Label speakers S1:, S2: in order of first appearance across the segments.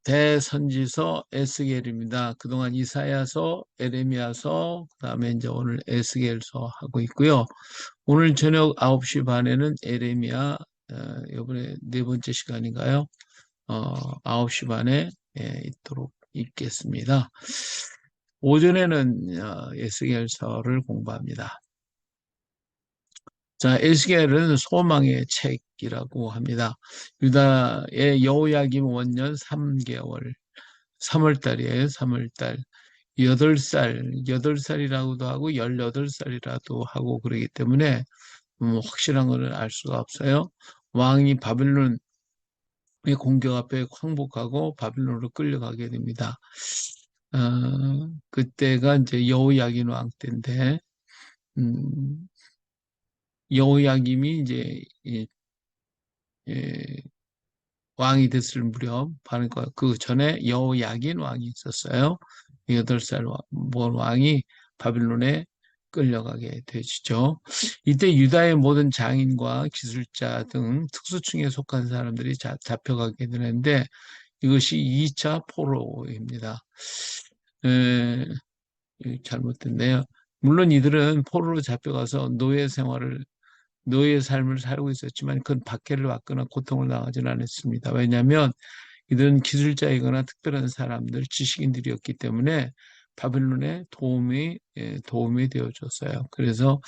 S1: 대선지서 에스겔입니다. 그동안 이사야서, 에레미야서, 그다음에 이제 오늘 에스겔서 하고 있고요. 오늘 저녁 9시 반에는 에레미야, 이번에 네 번째 시간인가요? 9시 반에 있도록 있겠습니다. 오전에는 에스겔서를 공부합니다. 자, 에스겔은 소망의 책이라고 합니다. 유다의 여호야김 원년 3개월, 3월 달이에요. 3월 달. 8살이라고도 하고 18살이라도 하고 그러기 때문에 확실한 것은 알 수가 없어요. 왕이 바빌론의 공격 앞에 항복하고 바빌론으로 끌려가게 됩니다. 그때가 이제 여호야긴 왕 때인데, 음, 여호야김이 이제 예, 왕이 됐을 무렵, 그러니까 그 전에 여호야긴 왕이 있었어요. 8살 왕이 바빌론에 끌려가게 되시죠. 이때 유다의 모든 장인과 기술자 등 특수층에 속한 사람들이 잡혀가게 되는데 이것이 2차 포로입니다. 에, 잘못됐네요. 물론 이들은 포로로 잡혀가서 노예 삶을 살고 있었지만 그건 박해를 받거나 고통을 당하지는 않았습니다. 왜냐하면 이들은 기술자이거나 특별한 사람들, 지식인들이었기 때문에 바빌론에 도움이 되어줬어요. 그래서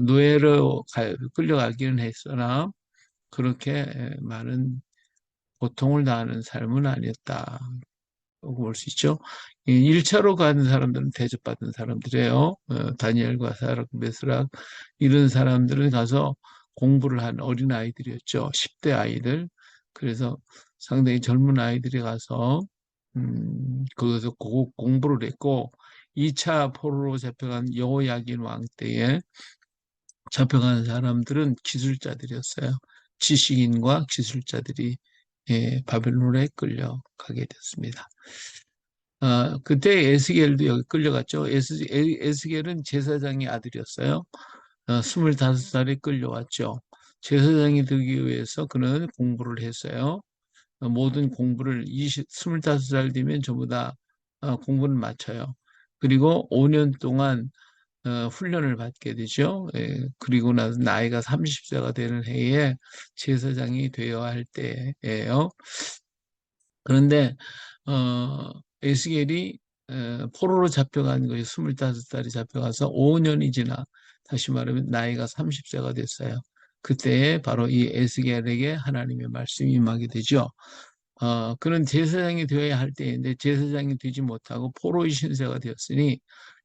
S1: 노예로 끌려가기는 했으나 그렇게 많은 고통을 당하는 삶은 아니었다. 볼 수 있죠. 1차로 가는 사람들은 대접받은 사람들이에요. 다니엘과 사락, 메스락 이런 사람들은 가서 공부를 한 어린 아이들이었죠. 10대 아이들. 그래서 상당히 젊은 아이들이 가서 거기서 공부를 했고 2차 포로로 잡혀간 여호야긴 왕 때에 잡혀간 사람들은 기술자들이었어요. 지식인과 기술자들이 바벨론에 끌려가게 됐습니다. 그때 에스겔도 여기 끌려갔죠. 에스겔은 제사장의 아들이었어요. 25살에 끌려왔죠. 제사장이 되기 위해서 그는 공부를 했어요. 모든 공부를 25살 되면 전부 다 공부를 마쳐요. 그리고 5년 동안 훈련을 받게 되죠. 그리고 나서 나이가 30세가 되는 해에 제사장이 되어야 할 때예요. 그런데 에스겔이 포로로 잡혀간 것이 25살이 잡혀가서 5년이 지나 다시 말하면 나이가 30세가 됐어요. 그때에 바로 이 에스겔에게 하나님의 말씀이 임하게 되죠. 그는 제사장이 되어야 할 때인데 제사장이 되지 못하고 포로의 신세가 되었으니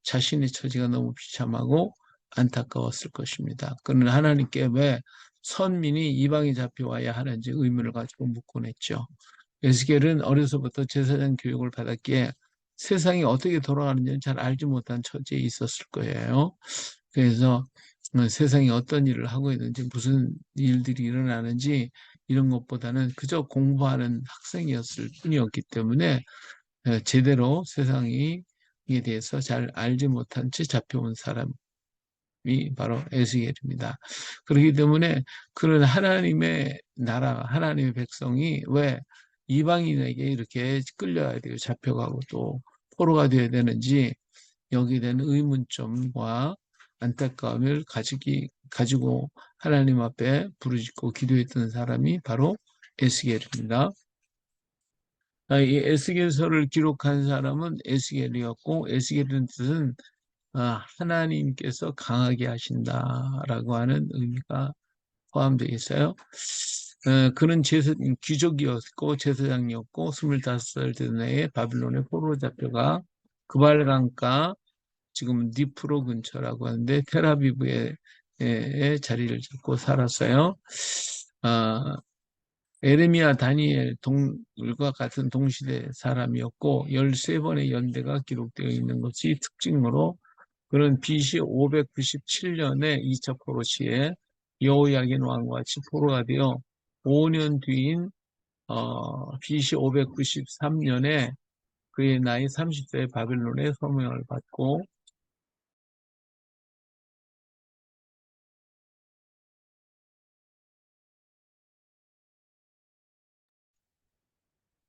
S1: 자신의 처지가 너무 비참하고 안타까웠을 것입니다. 그는 하나님께 왜 선민이 이방에 잡혀와야 하는지 의문을 가지고 묻곤 했죠. 에스겔은 어려서부터 제사장 교육을 받았기에 세상이 어떻게 돌아가는지는 잘 알지 못한 처지에 있었을 거예요. 그래서 세상이 어떤 일을 하고 있는지 무슨 일들이 일어나는지 이런 것보다는 그저 공부하는 학생이었을 뿐이었기 때문에 제대로 세상에 대해서 잘 알지 못한 채 잡혀온 사람이 바로 에스겔입니다. 그렇기 때문에 그런 하나님의 나라, 하나님의 백성이 왜 이방인에게 이렇게 끌려야 되고 잡혀가고 또 포로가 되어야 되는지 여기에 대한 의문점과 안타까움을 가지고 하나님 앞에 부르짖고 기도했던 사람이 바로 에스겔입니다. 이 에스겔서를 기록한 사람은 에스겔이었고 에스겔이라는 뜻은 하나님께서 강하게 하신다라고 하는 의미가 포함되어 있어요. 그는 귀족이었고 제사장이었고 25살 된 해에 바빌론에 포로로 잡혀가 그발강가 지금 니프로 근처라고 하는데 텔아비브에 자리를 잡고 살았어요. 아, 에레미야 다니엘 동과 같은 동시대 사람이었고 13번의 연대가 기록되어 있는 것이 특징으로 그는 BC 597년에 2차 포로 시에 여호야긴 왕과 같이 포로가 되어 5년 뒤인 BC 593년에 그의 나이 30세의 바빌론에 소명을 받고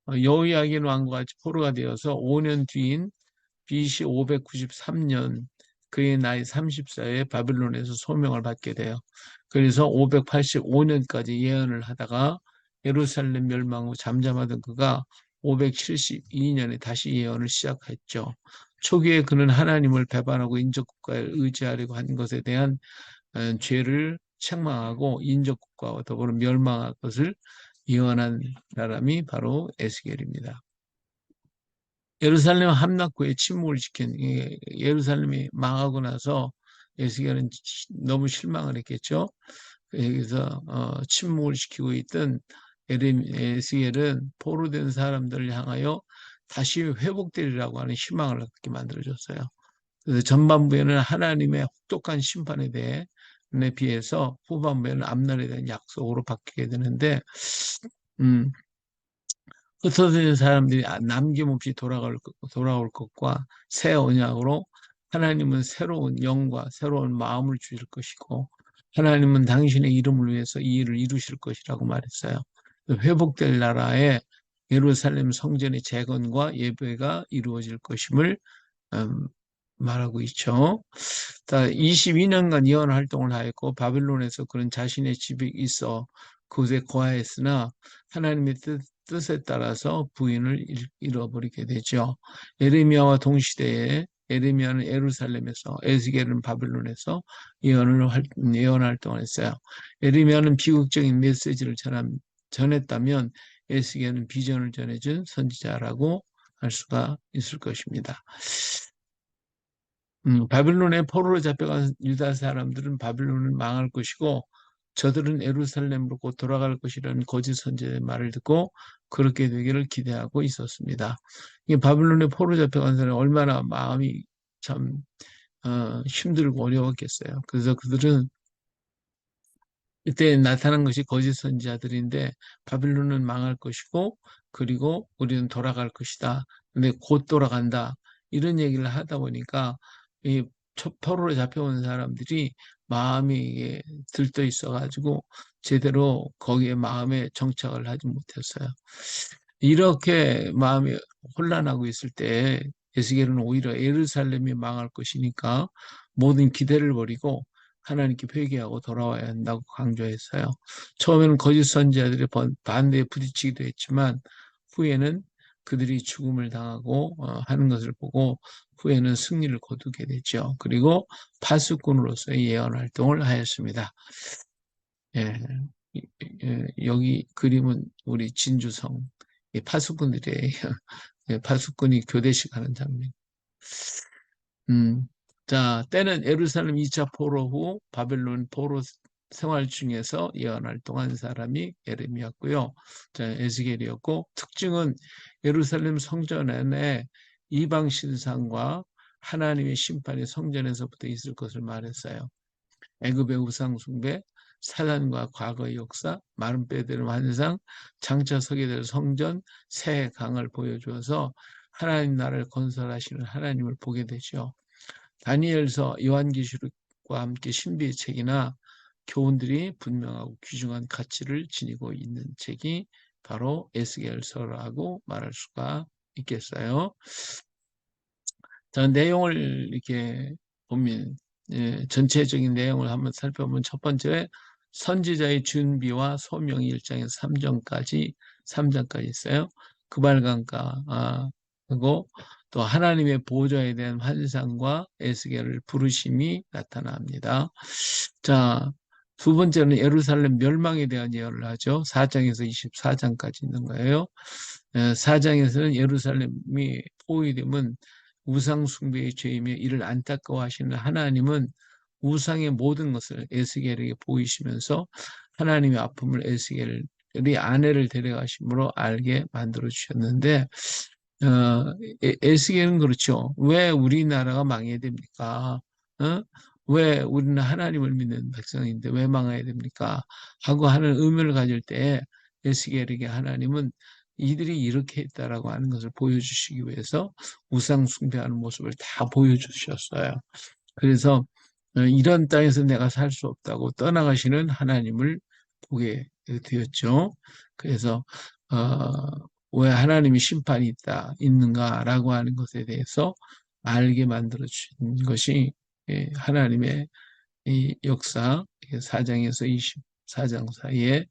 S1: 여호야긴 왕과 같이 포로가 되어서 5년 뒤인 BC 593년 그의 나이 30세에 바빌론에서 소명을 받게 돼요. 그래서 585년까지 예언을 하다가 예루살렘 멸망 후 잠잠하던 그가 572년에 다시 예언을 시작했죠. 초기에 그는 하나님을 배반하고 인적국가에 의지하려고 한 것에 대한 죄를 책망하고 인적국가와 더불어 멸망할 것을 예언한 사람이 바로 에스겔입니다. 예루살렘 함락 후에 침묵을 지킨 예루살렘이 망하고 나서 에스겔은 너무 실망을 했겠죠. 그래서 침묵을 지키고 있던 에스겔은 포로된 사람들을 향하여 다시 회복되리라고 하는 희망을 갖게 만들어줬어요. 그래서 전반부에는 하나님의 혹독한 심판에 대해 비해서 후반부에는 앞날에 대한 약속으로 바뀌게 되는데 음, 흩어진 사람들이 남김없이 돌아올 것과 새 언약으로 하나님은 새로운 영과 새로운 마음을 주실 것이고 하나님은 당신의 이름을 위해서 이 일을 이루실 것이라고 말했어요. 회복될 나라에 예루살렘 성전의 재건과 예배가 이루어질 것임을 음, 말하고 있죠. 22년간 예언 활동을 하였고 바빌론에서 그는 자신의 집이 있어 그곳에 거하였으나 하나님의 뜻에 따라서 부인을 잃어버리게 되죠. 예레미야와 동시대에 예레미야는 예루살렘에서 에스겔은 바빌론에서 예언 활동을 했어요. 예레미야는 비극적인 메시지를 전했다면 에스겔은 비전을 전해준 선지자라고 할 수가 있을 것입니다. 바빌론에 포로로 잡혀간 유다 사람들은 바빌론은 망할 것이고 저들은 예루살렘으로 곧 돌아갈 것이라는 거짓 선지자의 말을 듣고 그렇게 되기를 기대하고 있었습니다. 이 바빌론에 포로 잡혀간 사람이 얼마나 마음이 참 힘들고 어려웠겠어요. 그래서 그들은 이때 나타난 것이 거짓 선지자들인데 바빌론은 망할 것이고 그리고 우리는 돌아갈 것이다. 근데 곧 돌아간다. 이런 얘기를 하다 보니까 이 포로로 잡혀온 사람들이 마음이 이게 들떠 있어가지고 제대로 거기에 마음에 정착을 하지 못했어요. 이렇게 마음이 혼란하고 있을 때 에스겔은 오히려 예루살렘이 망할 것이니까 모든 기대를 버리고 하나님께 회개하고 돌아와야 한다고 강조했어요. 처음에는 거짓 선지자들의 반대에 부딪히기도 했지만 후에는 그들이 죽음을 당하고 하는 것을 보고 후에는 승리를 거두게 됐죠. 그리고 파수꾼으로서의 예언 활동을 하였습니다. 예, 여기 그림은 우리 진주성 파수꾼들이에요. 예, 파수꾼이 교대식 하는 장면. 자, 때는 예루살렘 2차 포로 후 바벨론 포로 생활 중에서 예언 활동한 사람이 예레미야고요. 자, 에스겔이었고 특징은 예루살렘 성전 안에 이방 신상과 하나님의 심판이 성전에서부터 있을 것을 말했어요. 애굽의 우상 숭배, 사단과 과거의 역사, 마른 뼈대는 환상, 장차 서게 될 성전, 새 강을 보여주어서 하나님 나라를 건설하시는 하나님을 보게 되죠. 다니엘서 요한계시록과 함께 신비의 책이나 교훈들이 분명하고 귀중한 가치를 지니고 있는 책이 바로 에스겔서라고 말할 수가 있겠어요. 자, 내용을 이렇게 보면 전체적인 내용을 한번 살펴보면 첫 번째 선지자의 준비와 소명이 1장에서 3장까지 있어요. 그발강가 그리고 또 하나님의 보좌에 대한 환상과 에스겔을 부르심이 나타납니다. 자, 두 번째는 예루살렘 멸망에 대한 예언을 하죠. 4장에서 24장까지 있는 거예요. 4장에서는 예루살렘이 포위되면 우상 숭배의 죄이며 이를 안타까워하시는 하나님은 우상의 모든 것을 에스겔에게 보이시면서 하나님의 아픔을 에스겔이 아내를 데려가심으로 알게 만들어 주셨는데 에스겔은 그렇죠. 왜 우리나라가 망해야 됩니까? 어? 왜 우리는 하나님을 믿는 백성인데 왜 망해야 됩니까? 하고 하는 의문을 가질 때 에스겔에게 하나님은 이들이 이렇게 했다라고 하는 것을 보여주시기 위해서 우상 숭배하는 모습을 다 보여주셨어요. 그래서 이런 땅에서 내가 살 수 없다고 떠나가시는 하나님을 보게 되었죠. 그래서 어, 왜 하나님의 심판이 있는가라고 하는 것에 대해서 알게 만들어 준 것이 하나님의 이 역사 4장에서 24장 사이에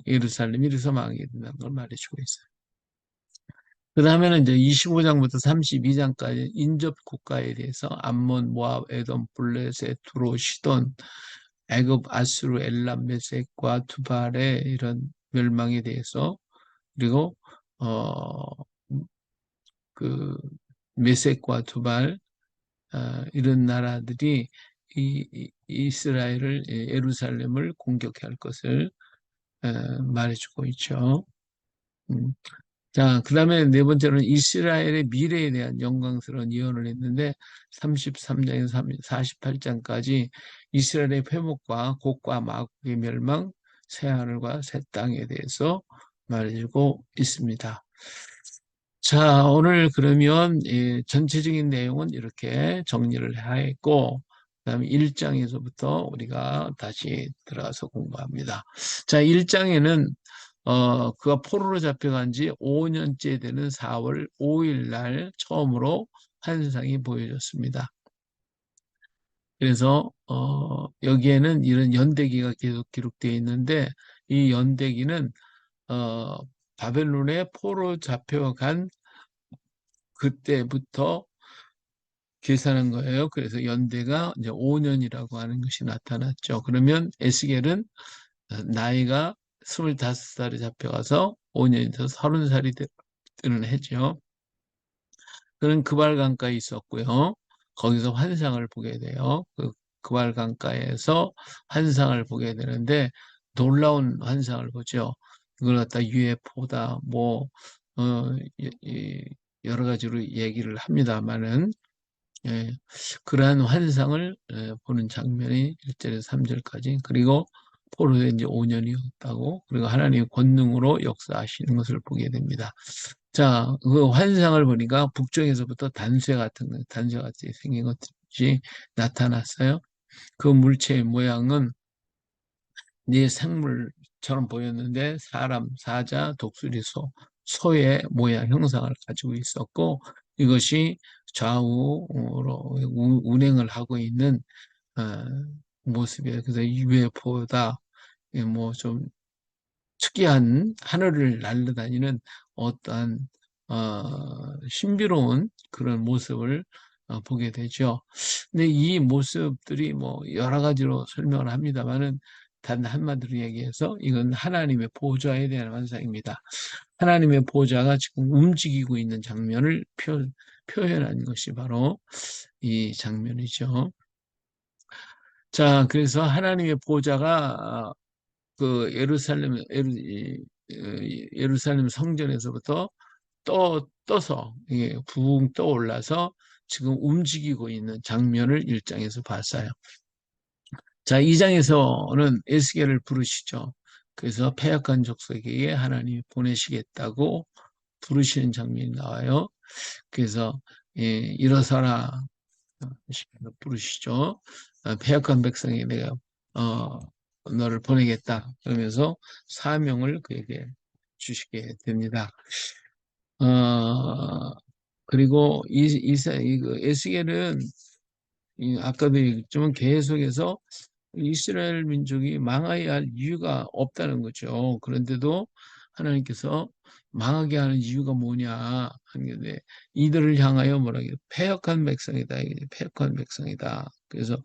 S1: 예루살렘이 이래서 망하게 된다는 걸 말해주고 있어요. 그 다음에는 이제 25장부터 32장까지 인접 국가에 대해서 암몬, 모압, 에돔, 블레셋, 두로, 시돈, 애굽, 아수르, 엘람, 메섹과 두발의 이런 멸망에 대해서 그리고 그 메섹과 두발 이런 나라들이 이스라엘을 예루살렘을 공격할 것을 말해주고 있죠. 자, 그 다음에 네 번째로는 이스라엘의 미래에 대한 영광스러운 예언을 했는데 33장에서 48장까지 이스라엘의 회복과 곡과 마곡의 멸망, 새하늘과 새 땅에 대해서 말해주고 있습니다. 자, 오늘 그러면 전체적인 내용은 이렇게 정리를 하였고 그다음에 1장에서부터 우리가 다시 들어가서 공부합니다. 자, 1장에는 그가 포로로 잡혀간 지 5년째 되는 4월 5일 날 처음으로 환상이 보여졌습니다. 그래서 여기에는 이런 연대기가 계속 기록되어 있는데 이 연대기는 바벨론에 포로 잡혀간 그때부터 계산한 거예요. 그래서 연대가 이제 5년이라고 하는 것이 나타났죠. 그러면 에스겔은 나이가 25살에 잡혀가서 5년에서 30살이 되는 해죠. 그는 그발 강가에 있었고요. 거기서 환상을 보게 돼요. 그발 강가에서 환상을 보게 되는데 놀라운 환상을 보죠. 이걸 갖다 UFO다 뭐 여러 가지로 얘기를 합니다만은 그러한 환상을 보는 장면이 1절에서 3절까지 그리고 포로된 지 5년이었다고 그리고 하나님의 권능으로 역사하시는 것을 보게 됩니다. 자, 그 환상을 보니까 북쪽에서부터 단쇠 같이 생긴 것들이 나타났어요. 그 물체의 모양은 네 생물처럼 보였는데 사람, 사자, 독수리, 소의 모양 형상을 가지고 있었고 이것이 좌우로 운행을 하고 있는 어, 모습이에요. 그래서 UFO다. 뭐 좀 특이한 하늘을 날아다니는 어떠한 신비로운 그런 모습을 보게 되죠. 근데 이 모습들이 뭐 여러 가지로 설명을 합니다만은 단 한마디로 얘기해서 이건 하나님의 보좌에 대한 환상입니다. 하나님의 보좌가 지금 움직이고 있는 장면을 표현한 것이 바로 이 장면이죠. 자, 그래서 하나님의 보좌가 그 예루살렘 성전에서부터 떠서 붕 떠올라서 지금 움직이고 있는 장면을 1장에서 봤어요. 자, 2장에서는 에스겔을 부르시죠. 그래서 패역한 족속에게 하나님이 보내시겠다고 부르시는 장면이 나와요. 그래서 일어서라 부르시죠. 패역한 백성에 내가 너를 보내겠다. 그러면서 사명을 그에게 주시게 됩니다. 그리고 에스겔은 아까도 얘기했지만 계속해서 이스라엘 민족이 망하여야 할 이유가 없다는 거죠. 그런데도 하나님께서 망하게 하는 이유가 뭐냐 하는 건데 이들을 향하여 뭐라 해요? 패역한 백성이다. 패역한 백성이다. 그래서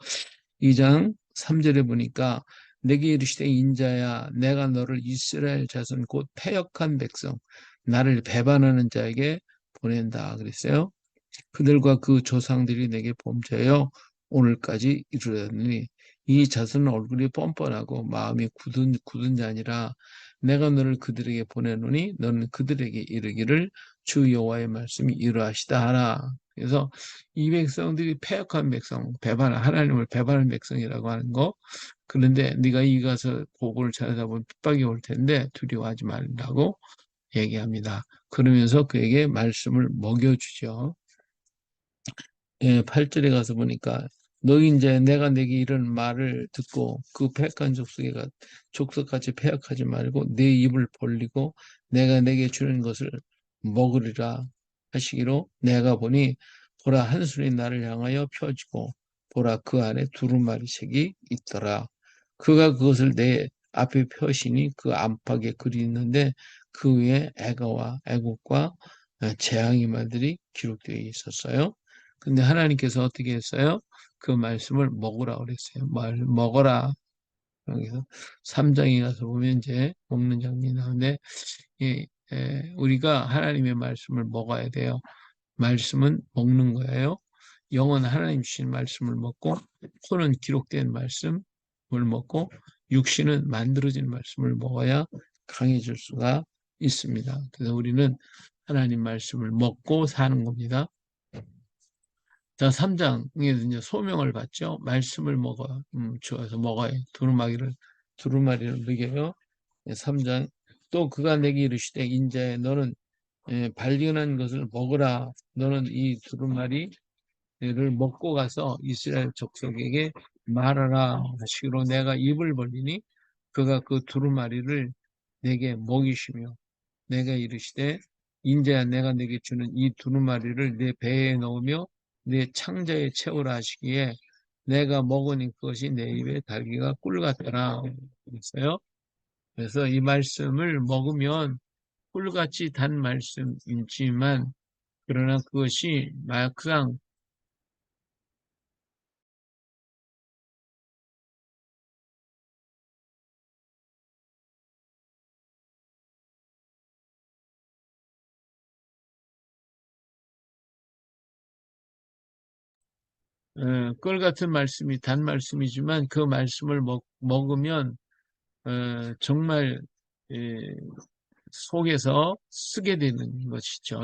S1: 2장 3절에 보니까 내게 이르시되 인자야 내가 너를 이스라엘 자손 곧 패역한 백성 나를 배반하는 자에게 보낸다 그랬어요. 그들과 그 조상들이 내게 범죄하여 오늘까지 이르렀느니 이 자손은 얼굴이 뻔뻔하고 마음이 굳은 자니라 내가 너를 그들에게 보내노니 너는 그들에게 이르기를 주 여호와의 말씀이 이러하시다 하라. 그래서 이 백성들이 패역한 백성, 하나님을 배반한 백성이라고 하는 거. 그런데 네가 이 가서 보고를 찾아다 보면 핍박이 올 텐데 두려워하지 말라고 얘기합니다. 그러면서 그에게 말씀을 먹여주죠. 8절에 가서 보니까 너희 이제 내가 내게 이런 말을 듣고 그 패역한 족속같이 패역하지 말고 내 입을 벌리고 내가 내게 주는 것을 먹으리라 하시기로 내가 보니 보라 한 손이 나를 향하여 펴지고 보라 그 안에 두루마리 책이 있더라. 그가 그것을 내 앞에 펴시니 그 안팎에 글이 있는데 그 위에 애가와 애국과 재앙의 말들이 기록되어 있었어요. 근데 하나님께서 어떻게 했어요? 그 말씀을 먹으라 그랬어요. 먹어라. 여기서 3장에 가서 보면 이제 먹는 장면이 나오는데 우리가 하나님의 말씀을 먹어야 돼요. 말씀은 먹는 거예요. 영은 하나님 주신 말씀을 먹고 손은 기록된 말씀을 먹고 육신은 만들어진 말씀을 먹어야 강해질 수가 있습니다. 그래서 우리는 하나님 말씀을 먹고 사는 겁니다. 자, 3장에서 이제 소명을 받죠. 말씀을 먹어, 주어서 먹어야 두루마리를 먹여요. 3장. 또 그가 내게 이르시되, 인자야, 너는 발견한 것을 먹으라. 너는 이 두루마리를 먹고 가서 이스라엘 족속에게 말하라 하시기로 내가 입을 벌리니 그가 그 두루마리를 내게 먹이시며 내가 이르시되 인자야 내가 내게 주는 이 두루마리를 내 배에 넣으며 내 창자에 채우라 하시기에 내가 먹으니 그것이 내 입에 달기가 꿀 같더라 그랬어요. 그래서 이 말씀을 먹으면 꿀같이 단 말씀이지만 그러나 그것이 막상 꿀 같은 말씀이 단 말씀이지만 그 말씀을 먹으면 정말 에, 속에서 쓰게 되는 것이죠.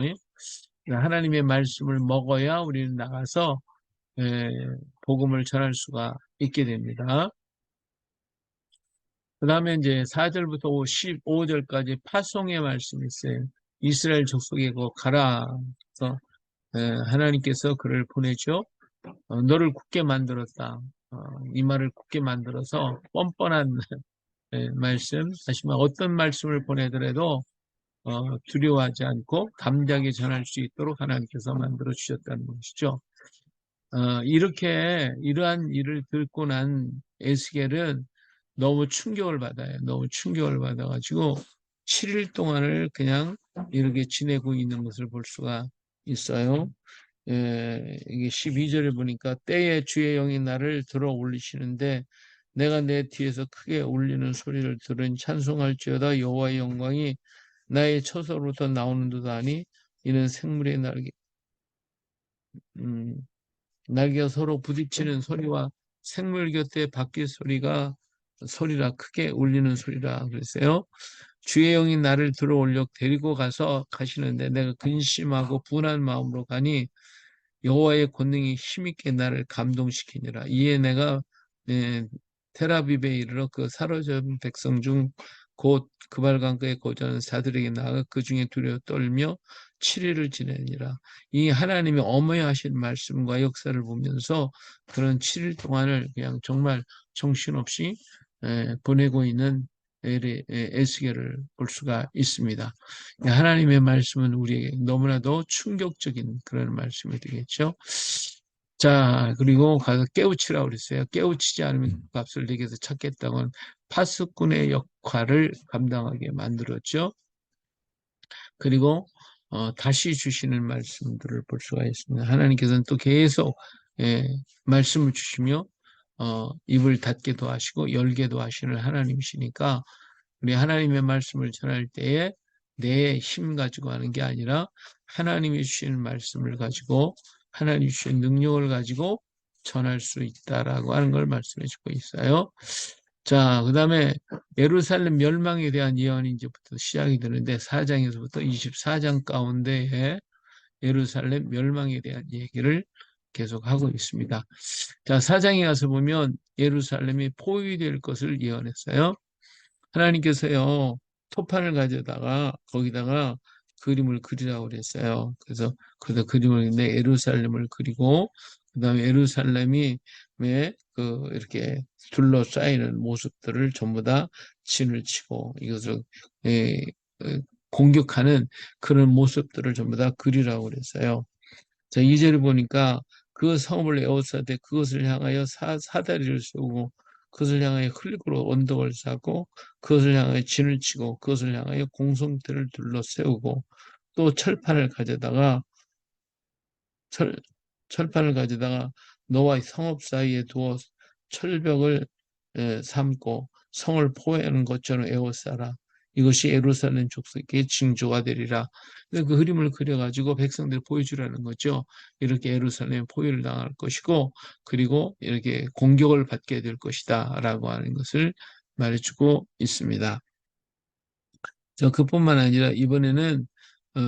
S1: 하나님의 말씀을 먹어야 우리는 나가서 에, 복음을 전할 수가 있게 됩니다. 그 다음에 이제 4절부터 15절까지 파송의 말씀이 있어요. 이스라엘 족속에 가라. 그래서 하나님께서 그를 보내죠. 너를 굳게 만들었다. 이 말을 굳게 만들어서 뻔뻔한 말씀, 다시 말해 어떤 말씀을 보내더라도 두려워하지 않고 담대하게 전할 수 있도록 하나님께서 만들어 주셨다는 것이죠. 이러한 일을 듣고 난 에스겔은 너무 충격을 받아요. 너무 충격을 받아가지고 7일 동안을 그냥 이렇게 지내고 있는 것을 볼 수가 있어요. 이게 12절에 보니까 때에 주의 영이 나를 들어 올리시는데 내가 내 뒤에서 크게 울리는 소리를 들은 찬송할지어다 여호와의 영광이 나의 처소로부터 나오는 듯 하니 이는 생물의 음, 날개가 서로 부딪히는 소리와 생물 곁에 바퀴 소리라 크게 울리는 소리라 그랬어요. 주의 영이 나를 들어 올려 데리고 가시는데 내가 근심하고 분한 마음으로 가니 여호와의 권능이 힘있게 나를 감동시키니라. 이에 내가 에, 테라비브에 이르러 그 사로잡은 백성 중 곧 그발강가에 거주하는 자들에게 나아가 그 중에 두려워 떨며 7일을 지내니라. 이 하나님의 어마어마하신 말씀과 역사를 보면서 그런 7일 동안을 그냥 정말 정신없이 보내고 있는 에스겔을 볼 수가 있습니다. 하나님의 말씀은 우리에게 너무나도 충격적인 그런 말씀이 되겠죠. 자, 그리고 가서 깨우치라고 그랬어요. 깨우치지 않으면 그 값을 내게서 찾겠다고 파수꾼의 역할을 감당하게 만들었죠. 그리고 다시 주시는 말씀들을 볼 수가 있습니다. 하나님께서는 또 계속 말씀을 주시며 입을 닫게도 하시고 열게도 하시는 하나님이시니까 우리 하나님의 말씀을 전할 때에 내 힘 가지고 하는 게 아니라 하나님이 주시는 말씀을 가지고 하나님이 주신 능력을 가지고 전할 수 있다라고 하는 걸 말씀해 주고 있어요. 자, 그 다음에 예루살렘 멸망에 대한 예언이 이제부터 시작이 되는데 4장에서부터 24장 가운데에 예루살렘 멸망에 대한 얘기를 계속하고 있습니다. 자, 4장에 가서 보면 예루살렘이 포위될 것을 예언했어요. 하나님께서요, 토판을 가져다가 거기다가 그림을 그리라고 그랬어요. 그래서 그림을 내 예루살렘을 그리고 그다음에 예루살렘이 왜 그 이렇게 둘러싸이는 모습들을 전부 다 진을 치고 이것을 에, 공격하는 그런 모습들을 전부 다 그리라고 그랬어요. 자, 2절을 보니까 그 성읍을 에워싸되 그것을 향하여 사다리를 세우고 그것을 향하여 흙으로 언덕을 쌓고 그것을 향하여 진을 치고 그것을 향하여 공성들을 둘러 세우고 또 철, 철판을 가져다가 너와 성읍 사이에 두어 철벽을 삼고 성을 포위하는 것처럼 에워싸라. 이것이 예루살렘 족속의 징조가 되리라. 그 그림을 그려가지고 백성들 보여주라는 거죠. 이렇게 예루살렘 포위를 당할 것이고, 그리고 이렇게 공격을 받게 될 것이다. 라고 하는 것을 말해주고 있습니다. 그뿐만 아니라 이번에는 어,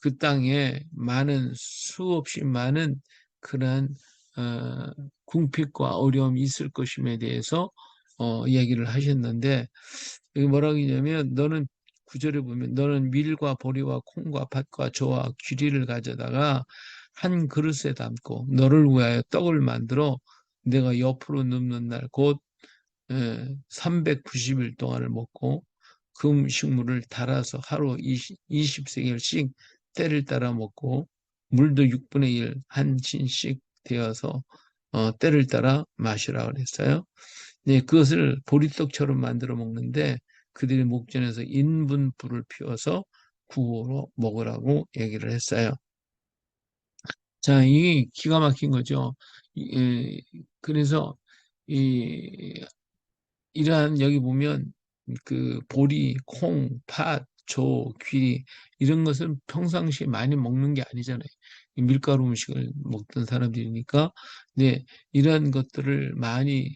S1: 그 땅에 많은 수없이 많은 그러한 어, 궁핍과 어려움이 있을 것임에 대해서 이야기를 하셨는데 여기 뭐라고 하냐면 너는 구절에 보면 너는 밀과 보리와 콩과 팥과 저와 귀리를 가져다가 한 그릇에 담고 너를 위하여 떡을 만들어 내가 옆으로 눕는 날곧 390일 동안을 먹고 그 음식물을 달아서 하루 20세겔씩 때를 따라 먹고 물도 6분의 1, 한 진씩 되어서 때를 따라 마시라 그랬어요. 네, 그것을 보리떡처럼 만들어 먹는데 그들이 목전에서 인분불을 피워서 구워로 먹으라고 얘기를 했어요. 자, 이게 기가 막힌 거죠. 그래서 이 이러한 여기 보면 그 보리, 콩, 팥, 조, 귀리 이런 것은 평상시에 많이 먹는 게 아니잖아요. 이 밀가루 음식을 먹던 사람들이니까. 네, 이러한 것들을 많이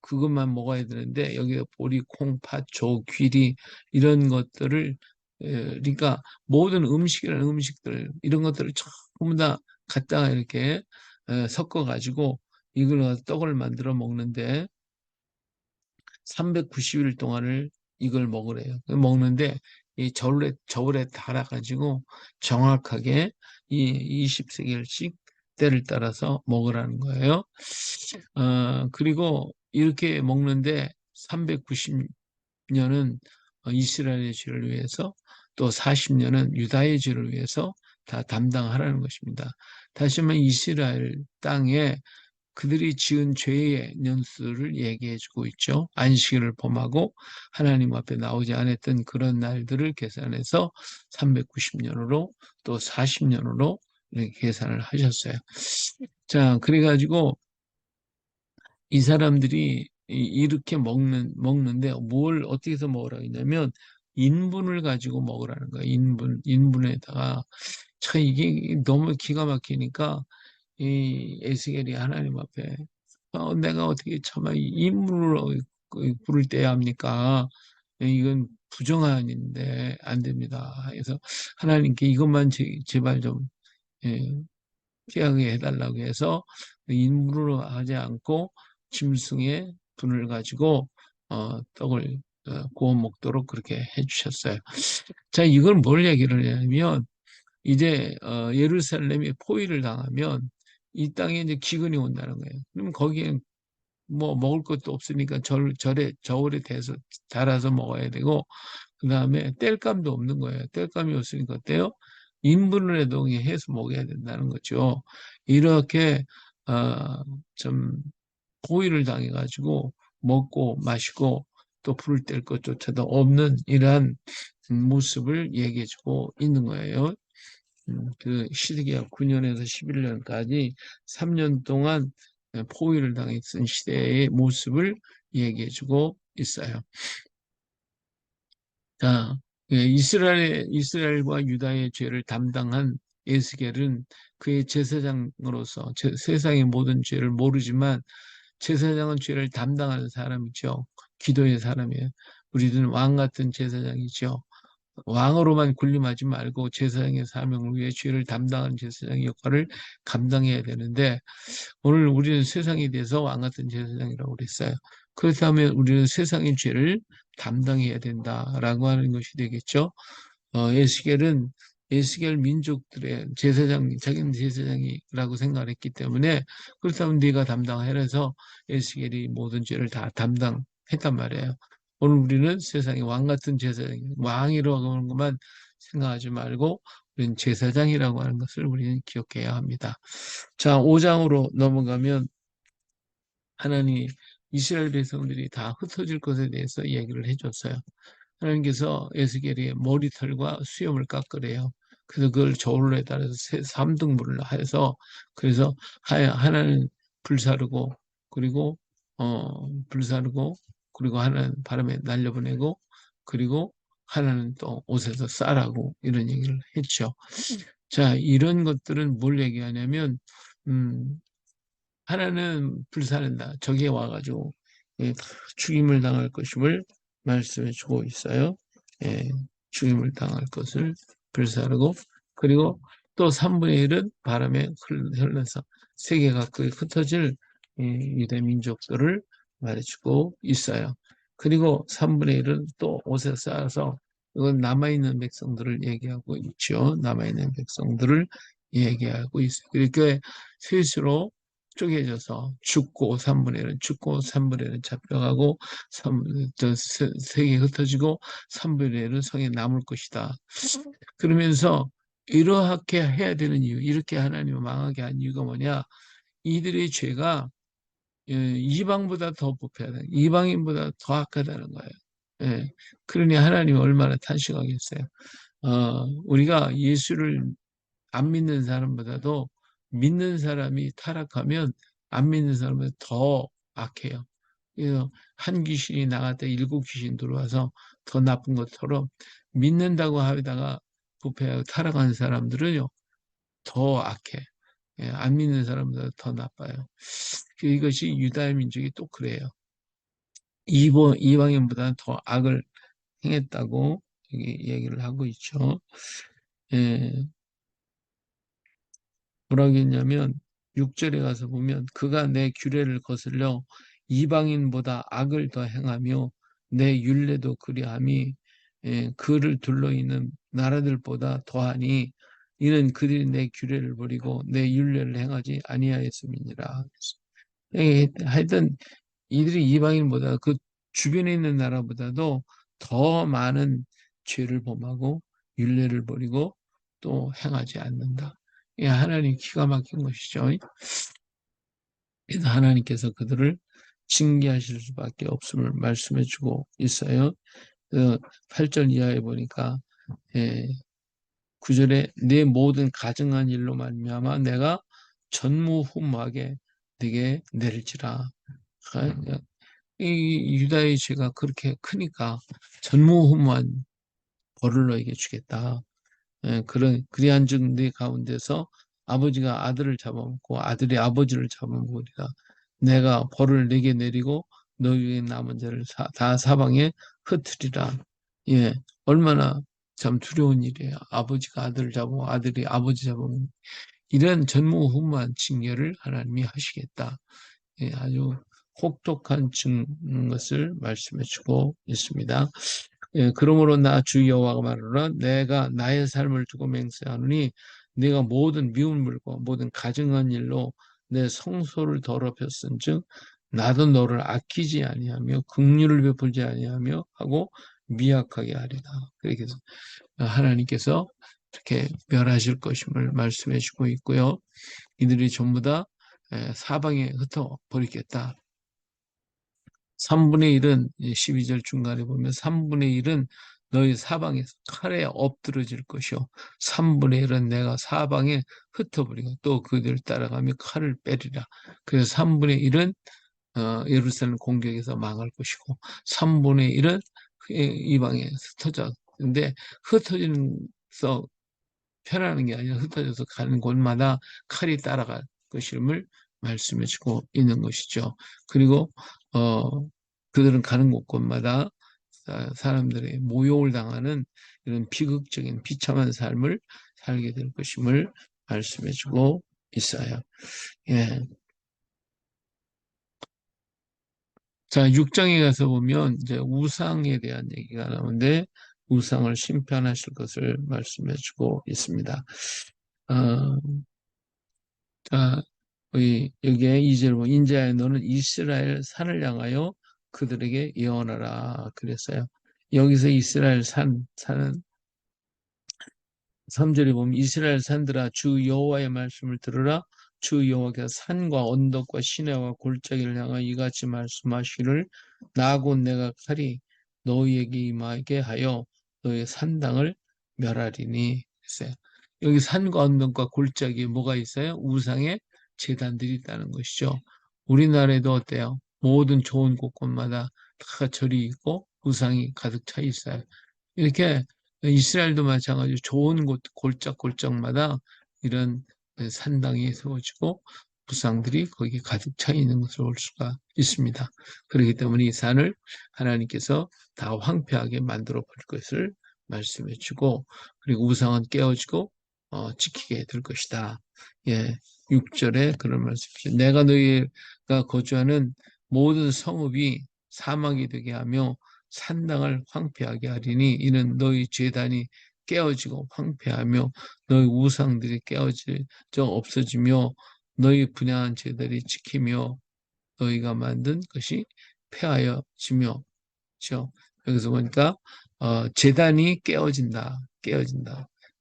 S1: 그것만 먹어야 되는데 여기에 보리, 콩, 팥, 조, 귀리 이런 것들을 그러니까 모든 음식이라는 음식들 이런 것들을 전부 다 갖다가 이렇게 섞어 가지고 이걸 떡을 만들어 먹는데 390일 동안을 이걸 먹으래요. 먹는데 이 저울에 달아가지고 정확하게 이 20세겔씩 때를 따라서 먹으라는 거예요. 그리고 이렇게 먹는데 390년은 이스라엘의 죄를 위해서 또 40년은 유다의 죄를 위해서 다 담당하라는 것입니다. 다시 한번 이스라엘 땅에 그들이 지은 죄의 년수를 얘기해 주고 있죠. 안식일을 범하고 하나님 앞에 나오지 않았던 그런 날들을 계산해서 390년으로 또 40년으로 이렇게 계산을 하셨어요. 자, 그래가지고 이 사람들이 이렇게 먹는데 뭘 어떻게 해서 먹으라고 했냐면 인분을 가지고 먹으라는 거예요. 인분에다가 참 이게 너무 기가 막히니까 이 에스겔이 하나님 앞에 내가 어떻게 참아 인물로 부를 때야 합니까? 이건 부정한인데 안 됩니다. 그래서 하나님께 이것만 제발 좀 예, 피하게 해달라고 해서 인물로 하지 않고 짐승의 분을 가지고 떡을 구워 먹도록 그렇게 해주셨어요. 자, 이걸 뭘 얘기를 하냐면 이제 예루살렘이 포위를 당하면 이 땅에 이제 기근이 온다는 거예요. 그럼 거기에 뭐 먹을 것도 없으니까 저울에 대서 달아서 먹어야 되고 그 다음에 뗄감도 없는 거예요. 뗄감이 없으니까 어때요? 인분을 해도 해서 먹어야 된다는 거죠. 이렇게 좀 포위를 당해가지고 먹고 마시고 또 불을 뗄 것조차도 없는 이러한 모습을 얘기해주고 있는 거예요. 그 시드기야 9년에서 11년까지 3년 동안 포위를 당했던 시대의 모습을 얘기해주고 있어요. 자, 이스라엘과 유다의 죄를 담당한 에스겔은 그의 제사장으로서 세상의 모든 죄를 모르지만 제사장은 죄를 담당하는 사람이죠. 기도의 사람이에요. 우리들은 왕 같은 제사장이죠. 왕으로만 군림하지 말고 제사장의 사명을 위해 죄를 담당하는 제사장의 역할을 감당해야 되는데 오늘 우리는 세상에 대해서 왕 같은 제사장이라고 그랬어요. 그렇다면 우리는 세상의 죄를 담당해야 된다라고 하는 것이 되겠죠. 에스겔은 에스겔 민족들의 제사장, 자기는 제사장이라고 생각을 했기 때문에 그렇다면 네가 담당해라 해서 에스겔이 모든 죄를 다 담당했단 말이에요. 오늘 우리는 세상에 왕 같은 제사장, 왕이라고 하는 것만 생각하지 말고 우리는 제사장이라고 하는 것을 우리는 기억해야 합니다. 자, 5장으로 넘어가면 하나님이 이스라엘 백성들이 다 흩어질 것에 대해서 얘기를 해줬어요. 하나님께서 에스겔의 머리털과 수염을 깎으래요. 그래서 그걸 저울에 따라서 3등분을 해서 그래서 하나는 불사르고 그리고 불사르고 그리고 하나는 바람에 날려보내고 그리고 하나는 또 옷에서 싸라고 이런 얘기를 했죠. 자, 이런 것들은 뭘 얘기하냐면 음, 하나는 불사른다. 적이 와가지고 예, 죽임을 당할 것임을 말씀해 주고 있어요. 예, 죽임을 당할 것을 불사르고 그리고 또 3분의 1은 바람에 흘러서 세계 각국에 흩어질 유대 민족들을 말해주고 있어요. 그리고 3분의 1은 또 옷에 쌓아서 이건 남아있는 백성들을 얘기하고 있죠. 남아있는 백성들을 얘기하고 있어요. 이렇게 셋으로 쪼개져서 죽고 3분의 1은 죽고 3분의 1은 잡혀가고 세계 흩어지고 3분의 1은 성에 남을 것이다. 그러면서 이렇게 해야 되는 이유, 이렇게 하나님을 망하게 한 이유가 뭐냐? 이들의 죄가 이방보다 더 부패하다. 이방인보다 더 악하다는 거예요. 예. 그러니 하나님이 얼마나 탄식하겠어요. 우리가 예수를 안 믿는 사람보다도 믿는 사람이 타락하면 안 믿는 사람은 더 악해요. 그래서 한 귀신이 나갔다 7 귀신 들어와서 더 나쁜 것처럼 믿는다고 하다가 부패하고 타락한 사람들은요 더 악해. 예, 안 믿는 사람보다 더 나빠요. 이것이 유다의 민족이 또 그래요. 이방인보다는 더 악을 행했다고 얘기를 하고 있죠. 예, 뭐라고 했냐면 6절에 가서 보면 그가 내 규례를 거슬려 이방인보다 악을 더 행하며 내 율례도 그리함이 그를 둘러있는 나라들보다 더하니 이는 그들이 내 규례를 버리고 내 율례를 행하지 아니하였음이니라. 하여튼 이들이 이방인보다 그 주변에 있는 나라보다도 더 많은 죄를 범하고 율례를 버리고 또 행하지 않는다. 예, 하나님 기가 막힌 것이죠. 그래서 하나님께서 그들을 징계하실 수밖에 없음을 말씀해 주고 있어요. 8절 이하에 보니까 예, 9절에 내 모든 가증한 일로 말미암아 내가 전무후무하게 네게 내릴지라. 이 유다의 죄가 그렇게 크니까 전무후무한 벌을 너에게 주겠다. 예, 그리한즉 네 가운데서 아버지가 아들을 잡아먹고 아들이 아버지를 잡아먹으리라. 내가 벌을 네게 내리고 너희의 남은 자를 다 사방에 흩으리라. 예, 얼마나 참 두려운 일이에요. 아버지가 아들을 잡고 아들이 아버지 잡아먹는 이런 전무후무한 징계를 하나님이 하시겠다. 예, 아주 혹독한 것을 말씀해 주고 있습니다. 예, 그러므로 나 주 여호와가 말하노라 내가 나의 삶을 두고 맹세하노니 네가 모든 미운 물과 모든 가증한 일로 내 성소를 더럽혔은즉 나도 너를 아끼지 아니하며 긍휼을 베풀지 아니하며 하고 미약하게 하리라. 그렇게 해서 하나님께서 이렇게 멸하실 것임을 말씀해 주고 있고요. 이들이 전부 다 사방에 흩어 버리겠다. 3분의 1은 12절 중간에 보면 3분의 1은 너희 사방에서 칼에 엎드러질 것이요 3분의 1은 내가 사방에 흩어버리고 또 그들 따라가며 칼을 빼리라. 그래서 3분의 1은 예루살렘 공격에서 망할 것이고 3분의 1은 이방에 흩어져. 근데 흩어지면서 편하는 게 아니라 흩어져서 가는 곳마다 칼이 따라갈 것임을 말씀해 주고 있는 것이죠. 그리고 그들은 가는 곳곳마다 사람들의 모욕을 당하는 이런 비극적인 비참한 삶을 살게 될 것임을 말씀해 주고 있어요. 예. 자, 6장에 가서 보면 이제 우상에 대한 얘기가 나오는데 우상을 심판하실 것을 말씀해 주고 있습니다. 어, 자, 여기에 2절 보면 인자야 너는 이스라엘 산을 향하여 그들에게 예언하라 그랬어요. 여기서 이스라엘 산은 3절에 보면 이스라엘 산들아 주 여호와의 말씀을 들으라 주 여호와께서 산과 언덕과 시내와 골짜기를 향하여 이같이 말씀하시기를 나 곧 내가 칼이 너희에게 임하게 하여 너희의 산당을 멸하리니 했어요. 여기 산과 언덕과 골짜기에 뭐가 있어요? 우상의 제단들이 있다는 것이죠. 우리나라에도 어때요? 모든 좋은 곳곳마다 다 절이 있고 우상이 가득 차 있어요. 이렇게 이스라엘도 마찬가지로 좋은 곳 골짝골짝마다 이런 산당이 세워지고 부상들이 거기에 가득 차 있는 것을 볼 수가 있습니다. 그렇기 때문에 이 산을 하나님께서 다 황폐하게 만들어 버릴 것을 말씀해 주고 그리고 우상은 깨어지고 지키게 될 것이다. 예, 6절에 그런 말씀이죠. 내가 너희가 거주하는 모든 성읍이 사막이 되게 하며 산당을 황폐하게 하리니 이는 너희 제단이 깨어지고 황폐하며 너희 우상들이 깨어져 없어지며 너희 분향한 제단이 지키며 너희가 만든 것이 폐하여지며 그렇죠? 여기서 보니까 제단이 깨어진다.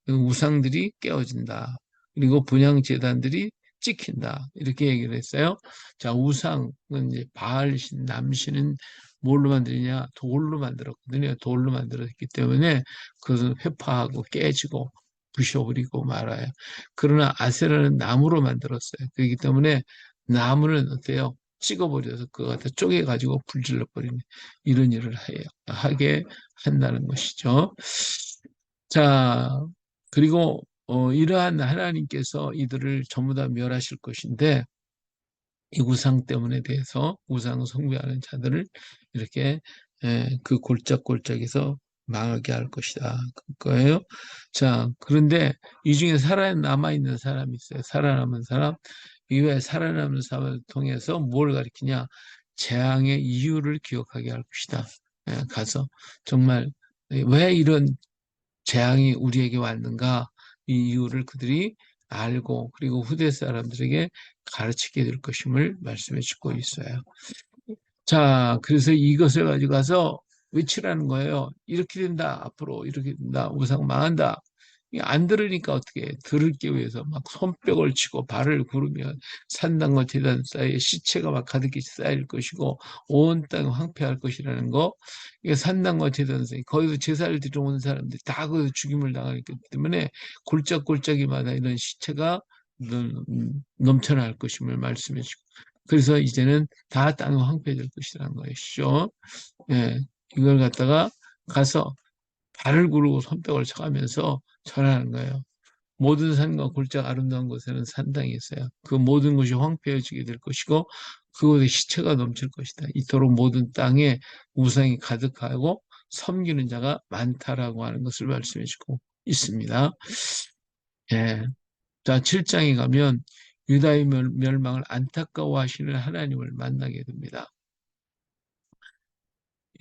S1: 우상들이 깨어진다. 그리고 분향 제단들이 찍힌다. 이렇게 얘기를 했어요. 자, 우상은 이제 바알신, 남신은 뭘로 만드냐? 돌로 만들었거든요. 돌로 만들었기 때문에 그것은 회파하고 깨지고 부셔버리고 말아요. 그러나 아세라는 나무로 만들었어요. 그렇기 때문에 나무는 어때요? 찍어버려서 그거 갖다 쪼개가지고 불질러 버리는 이런 일을 하게 한다는 것이죠. 자, 그리고 이러한 하나님께서 이들을 전부 다 멸하실 것인데 이 우상 때문에 대해서 우상 숭배하는 자들을 이렇게 그 골짜골짜기에서 망하게 할 것이다. 그거예요. 자, 그런데 이 중에 살아남아 있는 사람이 있어요. 살아남은 사람. 이외에 살아남은 사람을 통해서 뭘 가리키냐? 재앙의 이유를 기억하게 할 것이다. 가서 정말 왜 이런 재앙이 우리에게 왔는가? 이 이유를 그들이 알고 그리고 후대 사람들에게 가르치게 될 것임을 말씀해 주고 있어요. 자, 그래서 이것을 가지고 가서 외치라는 거예요. 이렇게 된다. 앞으로 이렇게 된다. 우상 망한다. 안 들으니까 어떻게 해. 들을기 위해서 막 손뼉을 치고 발을 구르면 산당과 제단 사이에 시체가 막 가득히 쌓일 것이고 온 땅이 황폐할 것이라는 거. 이게 산당과 제단 사이 거기서 제사를 드리러 온 사람들이 다 거기서 죽임을 당하기 때문에 골짜골짜기마다 이런 시체가 넘쳐날 것임을 말씀해 주고 그래서 이제는 다 땅이 황폐될 것이라는 것이죠. 예, 이걸 갖다가 가서 발을 구르고 손뼉을 쳐가면서 절하는 거예요. 모든 산과 골짜기 아름다운 곳에는 산당이 있어요. 그 모든 것이 황폐해지게 될 것이고 그곳에 시체가 넘칠 것이다. 이토록 모든 땅에 우상이 가득하고 섬기는 자가 많다라고 하는 것을 말씀해 주고 있습니다. 예. 자, 7장에 가면 유다의 멸망을 안타까워하시는 하나님을 만나게 됩니다.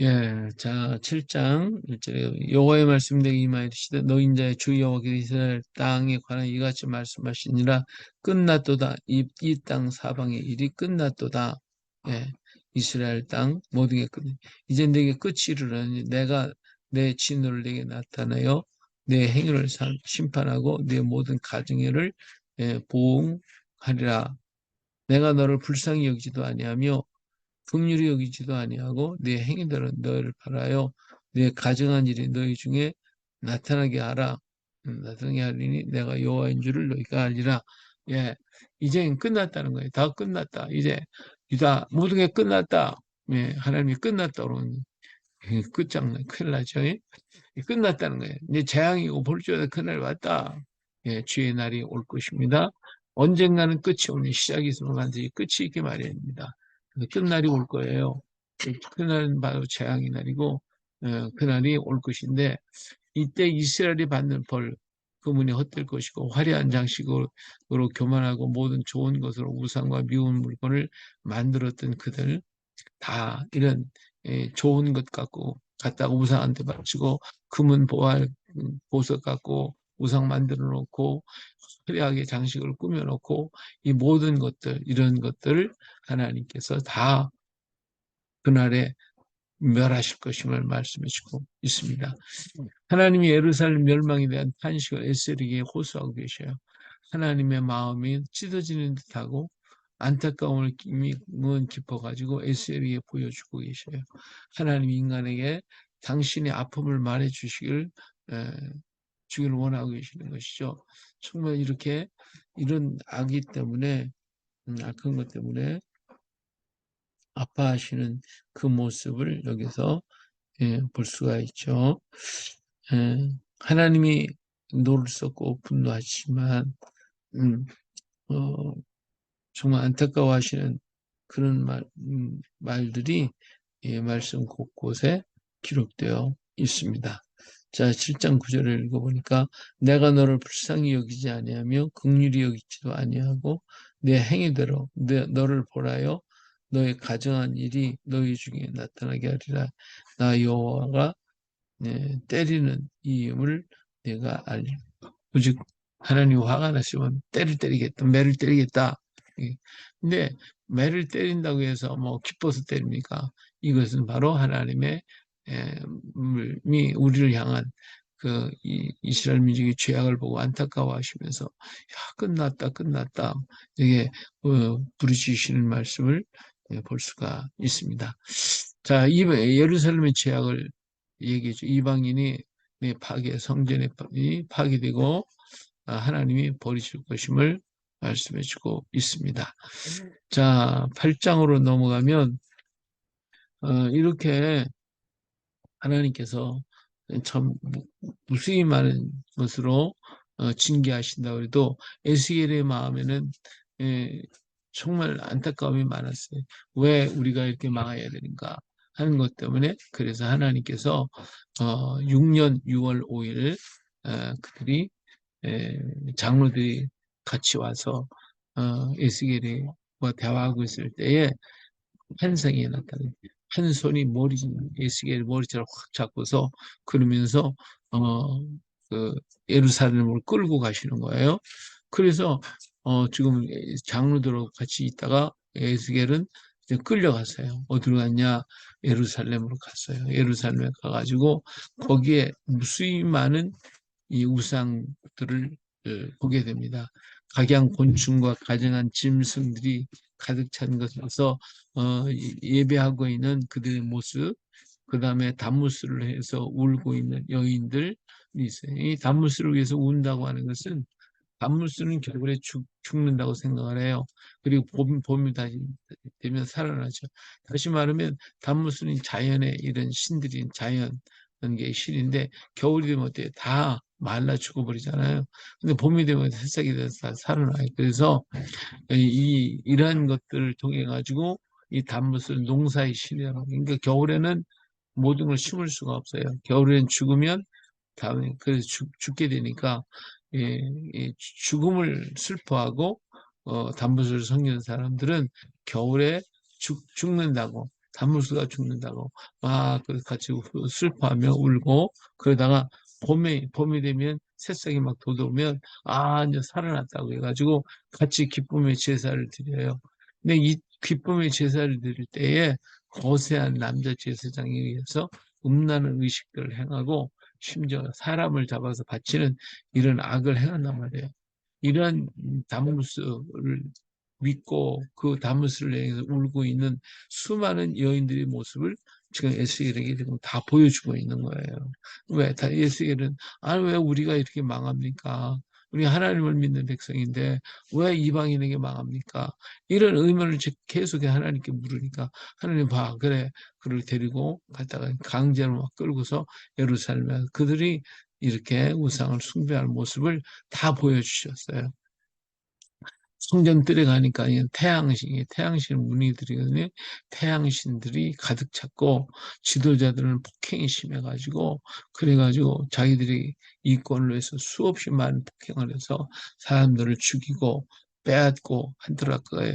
S1: 예, 자, 7장 1절에 여호와의 말씀 내게 임하이르시되 너 인자의 주 여호와께서 이스라엘 땅에 관한 이같이 말씀하시니라 끝났도다. 이 땅 사방의 일이 끝났도다. 예, 이스라엘 땅 모든 게 끝. 이제 내게 끝이 이르러니 내가 내 진노를 내게 나타내어 내 행위를 심판하고 내 모든 가정애를 보응하리라. 내가 너를 불쌍히 여기지도 아니하며 긍휼히 여기지도 아니하고 네 행위들은 너희를 바라여 네 가정한 일이 너희 중에 나타나게 하라. 나타나게 하리니 내가 여호와인 줄을 너희가 알리라. 예, 이제 끝났다는 거예요. 다 끝났다. 이제 유다 모든 게 끝났다. 예, 하나님이 끝났다 그러면 끝장나 큰일 나죠. 예? 끝났다는 거예요. 이제 재앙이고 볼지어다 그날 왔다. 예, 주의 날이 올 것입니다. 언젠가는 끝이 오는 시작이 있으면 반드시 끝이 있게 마련입니다. 끝날이 올 거예요. 그날은 바로 재앙의 날이고 그날이 올 것인데 이때 이스라엘이 받는 벌, 그 문이 헛될 것이고 화려한 장식으로 교만하고 모든 좋은 것으로 우상과 미운 물건을 만들었던 그들 다 이런 좋은 것 갖고 갖다가 우상한테 바치고 금은 보할 보석 갖고 우상 만들어 놓고 화려하게 장식을 꾸며 놓고 이 모든 것들 이런 것들을 하나님께서 다 그날에 멸하실 것임을 말씀해 주고 있습니다. 하나님이 예루살렘 멸망에 대한 탄식을 에스겔에게 호소하고 계셔요. 하나님의 마음이 찢어지는 듯하고 안타까움을 깊어가지고 에스겔에게 보여주고 계셔요. 하나님 인간에게 당신의 아픔을 말해 주기를 원하고 계시는 것이죠. 정말 이렇게 이런 악이 때문에 악한 것 때문에 아파하시는 그 모습을 여기서 볼 수가 있죠. 하나님이 노를 쏟고 분노하시지만 어, 정말 안타까워하시는 그런 말들이 말씀 곳곳에 기록되어 있습니다. 자, 7장 9절을 읽어보니까 내가 너를 불쌍히 여기지 아니하며 긍휼히 여기지도 아니하고 내 행위대로 너를 보라여 너의 가정한 일이 너희 중에 나타나게 하리라. 나 여호와가 때리는 이임을 내가 알리. 오직 하나님 화가 나시면 때리겠다, 매를 때리겠다. 예. 근데 매를 때린다고 해서 뭐 기뻐서 때립니까? 이것은 바로 하나님의 우리를 향한 그 이스라엘 민족의 죄악을 보고 안타까워하시면서 야 끝났다 이게 부르짖으시는 말씀을 볼 수가 있습니다. 자, 예루살렘의 죄악을 얘기했죠. 이방인이 성전이 파괴되고 하나님이 버리실 것임을 말씀해 주고 있습니다. 자, 8장으로 넘어가면 이렇게 하나님께서 참 무수히 많은 것으로 징계하신다고 해도 에스겔의 마음에는 정말 안타까움이 많았어요. 왜 우리가 이렇게 망해야 되는가 하는 것 때문에 그래서 하나님께서 6년 6월 5일 그들이 장로들이 같이 와서 에스겔과 대화하고 있을 때에 환상이 나타나요. 한 손이 에스겔 머리채를 확 잡고서 그러면서 그 예루살렘을 끌고 가시는 거예요. 그래서 지금 장로들하고 같이 있다가 에스겔은 이제 끌려갔어요. 어디로 갔냐? 예루살렘으로 갔어요. 예루살렘에 가가지고 거기에 무수히 많은 이 우상들을 보게 됩니다. 각양 곤충과 가증한 짐승들이 가득 찬 것에서 예배하고 있는 그들의 모습, 그 다음에 단무스를 해서 울고 있는 여인들이 있어요. 이 단무스를 위해서 운다고 하는 것은 단무스는 겨울에 죽는다고 생각을 해요. 그리고 봄이 다시 되면 살아나죠. 다시 말하면 단무스는 자연의 이런 신들인 자연계 신인데 겨울이 되면 어때요? 다 말라 죽어버리잖아요. 근데 봄이 되면 새싹이 돼서 다 살아나요. 그래서 이러한 것들을 통해 가지고 이 단무스를 농사의 신이라고. 그러니까 겨울에는 모든 걸 심을 수가 없어요. 겨울에는 죽으면 다음에 그래서 죽게 되니까 죽음을 슬퍼하고 단무스를 섬기는 사람들은 겨울에 죽는다고 단무스가 죽는다고 막 같이 슬퍼하며 울고 그러다가 봄이 되면 새싹이 막 돋아오면 이제 살아났다고 해가지고 같이 기쁨의 제사를 드려요. 근데 이 기쁨의 제사를 드릴 때에 거세한 남자 제사장에 의해서 음란한 의식들을 행하고 심지어 사람을 잡아서 바치는 이런 악을 행한단 말이에요. 이러한 다무스를 믿고 그 다무스를 향해서 울고 있는 수많은 여인들의 모습을 지금 에스겔에게 지금 다 보여주고 있는 거예요. 왜? 에스겔은 왜 우리가 이렇게 망합니까? 우리 하나님을 믿는 백성인데 왜 이방인에게 망합니까? 이런 의문을 계속 하나님께 물으니까 하나님 봐 그래 그를 데리고 갔다가 강제로 막 끌고서 예루살렘에 그들이 이렇게 우상을 숭배하는 모습을 다 보여주셨어요. 성전들에 가니까 태양신 무늬들이거든요. 태양신들이 가득 찼고 지도자들은 폭행이 심해가지고 그래가지고 자기들이 이권을 위해서 수없이 많은 폭행을 해서 사람들을 죽이고 빼앗고 하더라고요.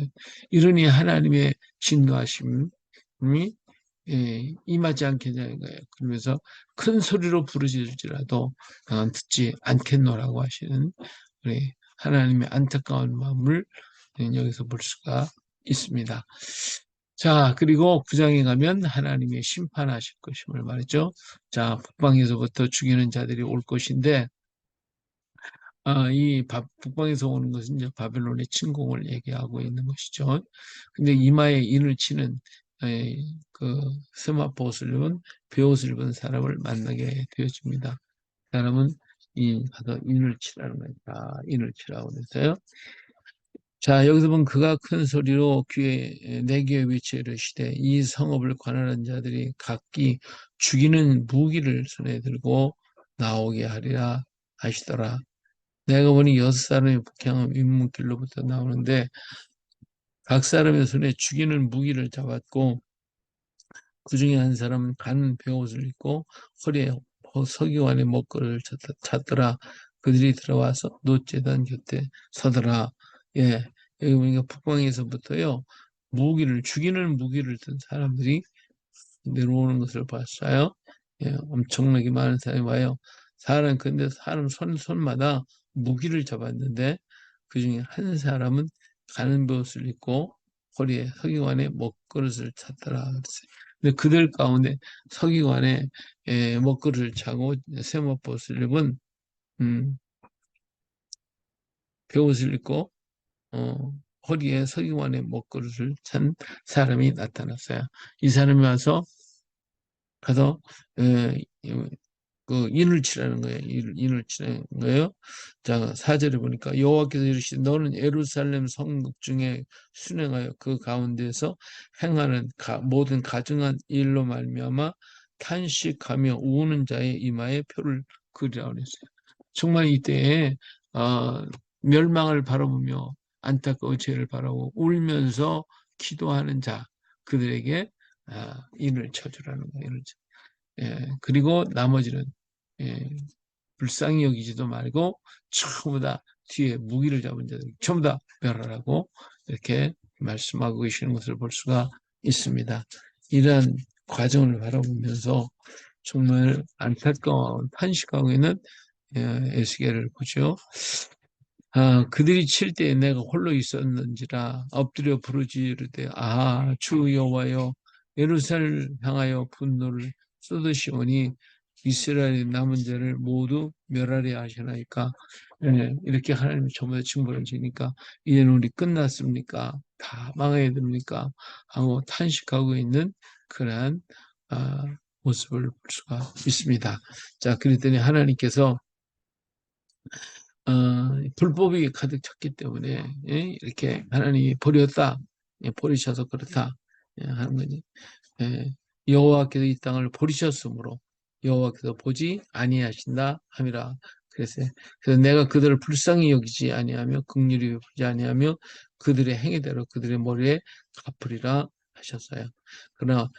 S1: 이러니 하나님의 진노하심이 임하지 않겠냐는 거예요. 그러면서 큰 소리로 부르짖을지라도 듣지 않겠노라고 하시는 우리 하나님의 안타까운 마음을 여기서 볼 수가 있습니다. 자, 그리고 9장에 가면 하나님의 심판하실 것임을 말했죠. 자, 북방에서부터 죽이는 자들이 올 것인데, 북방에서 오는 것은 이제 바벨론의 침공을 얘기하고 있는 것이죠. 근데 이마에 인을 치는 그 세마포 옷을 입은 베옷을 입은 사람을 만나게 되어집니다. 그 사람은 가서 인을 치라는 거니까 인을 치라고 그랬어요. 자, 여기서 보면 그가 큰 소리로 내 귀에 외쳐 이르시되 이 성읍을 관할한 자들이 각기 죽이는 무기를 손에 들고 나오게 하리라 하시더라. 내가 보니 6사람의 북향은 윗문길로부터 나오는데 각 사람의 손에 죽이는 무기를 잡았고 그 중에 한 사람은 간 베옷을 입고 허리에 서기관의 먹거리를 찾더라. 그들이 들어와서 노제단 곁에 서더라. 예, 여기 보니까 북방에서부터요 무기를 죽이는 무기를 든 사람들이 내려오는 것을 봤어요. 예, 엄청나게 많은 사람이 와요. 근데 사람 손마다 무기를 잡았는데 그 중에 한 사람은 가는 옷을 입고 허리에 서기관의 먹그릇을 찼더라 그랬어요. 근데 그들 가운데 서기관의 먹그릇을 차고 세마포옷을 입은 음, 베옷을 입고 어, 허리에 서기관의 먹그릇을 찬 사람이 나타났어요. 이 사람이 가서 에, 그 인을 치라는 거예요. 인을 치라는 거예요. 자, 4절에 보니까 여호와께서 이르시되 너는 예루살렘 성읍 중에 순행하여 그 가운데서 행하는 모든 가증한 일로 말미암아 탄식하며 우는 자의 이마에 표를 그리라 그랬어요. 정말 이때에 어, 멸망을 바라보며 안타까운 죄를 바라고 울면서 기도하는 자 그들에게 인을 쳐주라는 거예요. 그리고 나머지는 예, 불쌍히 여기지도 말고 전부 다 뒤에 무기를 잡은 자들 전부 다 멸하라고 이렇게 말씀하고 계시는 것을 볼 수가 있습니다. 이러한 과정을 바라보면서 정말 안타까운 탄식하고 있는 에스겔을 보죠. 그들이 칠 때에 내가 홀로 있었는지라 엎드려 부르짖으되 주 여호와여 예루살렘을 향하여 분노를 쏟으시오니 이스라엘의 남은 자를 모두 멸하려 하시나이까. 이렇게 하나님이 전부 다 징벌을 지니까 이제는 우리 끝났습니까? 다 망해야 됩니까? 하고 탄식하고 있는 그러한 모습을 볼 수가 있습니다. 자, 그랬더니 하나님께서 불법이 가득 찼기 때문에 이렇게 하나님이 버렸다, 버리셔서 그렇다 하는 거지. 여호와께서 이 땅을 버리셨으므로 여호와께서 보지 아니하신다 함이라. 그래서 내가 그들을 불쌍히 여기지 아니하며 긍휼히 보지 아니하며 그들의 행위대로 그들의 머리에 갚으리라 하셨어요. 그러나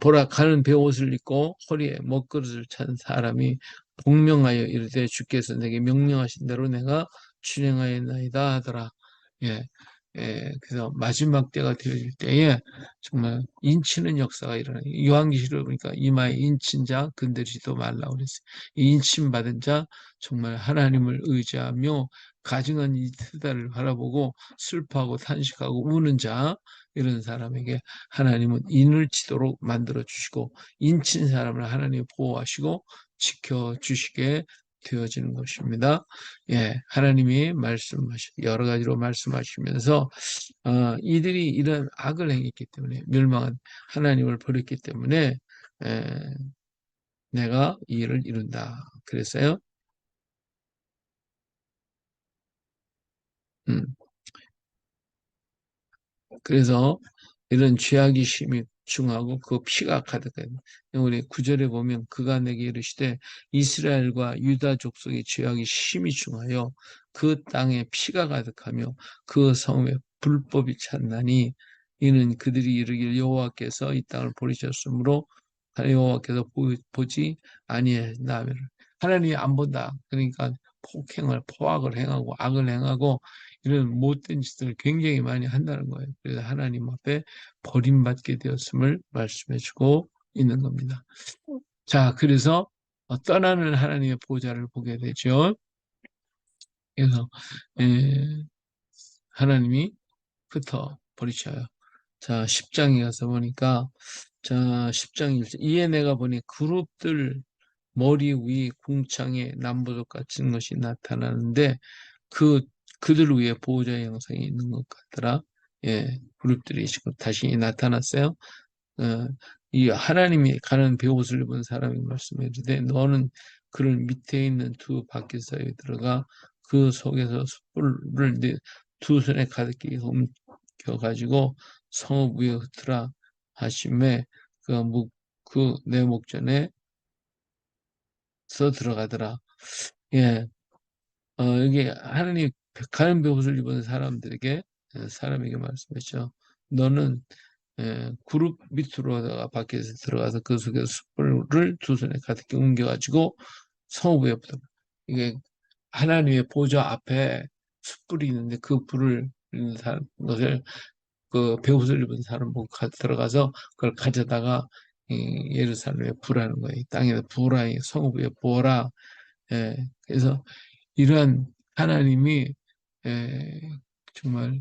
S1: 보라 가는 베옷을 입고 허리에 먹그릇을 찬 사람이 복명하여 이르되 주께서 내게 명령하신 대로 내가 준행하였나이다 하더라. 예, 그래서 마지막 때가 되어질 때에 정말 인치는 역사가 일어나요. 요한계시록 보니까 이마에 인친 자 건드리지도 말라고 그랬어요. 이 인침 받은 자 정말 하나님을 의지하며 가증한 이 세대를 바라보고 슬퍼하고 탄식하고 우는 자 이런 사람에게 하나님은 인을 치도록 만들어 주시고 인친 사람을 하나님이 보호하시고 지켜주시게 되어지는 것입니다. 예, 하나님이 여러 가지로 말씀하시면서 이들이 이런 악을 행했기 때문에 멸망한 하나님을 버렸기 때문에 에, 내가 이 일을 이룬다. 그랬어요. 음, 그래서 이런 죄악이 심히 중하고 그 피가 가득해요. 우리 9절에 보면 그가 내게 이르시되 이스라엘과 유다 족속의 죄악이 심히 중하여 그 땅에 피가 가득하며 그 성에 불법이 찼나니 이는 그들이 이르길 여호와께서 이 땅을 버리셨으므로 여호와께서 보지 아니하나며 하나님이 안 본다. 그러니까 포악을 행하고 악을 행하고 이런 못된 짓을 굉장히 많이 한다는 거예요. 그래서 하나님 앞에 버림받게 되었음을 말씀해주고 있는 겁니다. 자, 그래서 떠나는 하나님의 보좌를 보게 되죠. 그래서 에, 하나님이 흩어 버리셔요. 자, 10장에 가서 보니까 자, 10장 1절 이에 내가 보니 그룹들 머리 위 궁창에 남부족 같은 것이 나타나는데 그 그들 위에 보호자의 형상이 있는 것 같더라. 예, 그룹들이 지금 다시 나타났어요. 어, 이 하나님이 가는 베옷을 입은 사람이 말씀해 주되 너는 그를 밑에 있는 두 바퀴 사이에 들어가 그 속에서 숯불을 네 두 손에 가득히 움켜 가지고 성읍 위에 흩으라 하심에 그내 목전에서 들어가더라. 예, 여기 하나님 가는 베옷을 입은 사람들에게 사람에게 말씀했죠. 너는 그룹 밑으로다가 밖에서 들어가서 그 속에 숯불을 두 손에 가득히 옮겨가지고 성읍에 붙어. 이게 하나님의 보좌 앞에 숯불이 있는데 그 불을 것을 그 베옷을 입은 사람 보고 들어가서 그걸 가져다가 예루살렘에 부라는 거예요. 땅에 부라, 성읍에 부어라. 예, 그래서 이러한 하나님이 에, 정말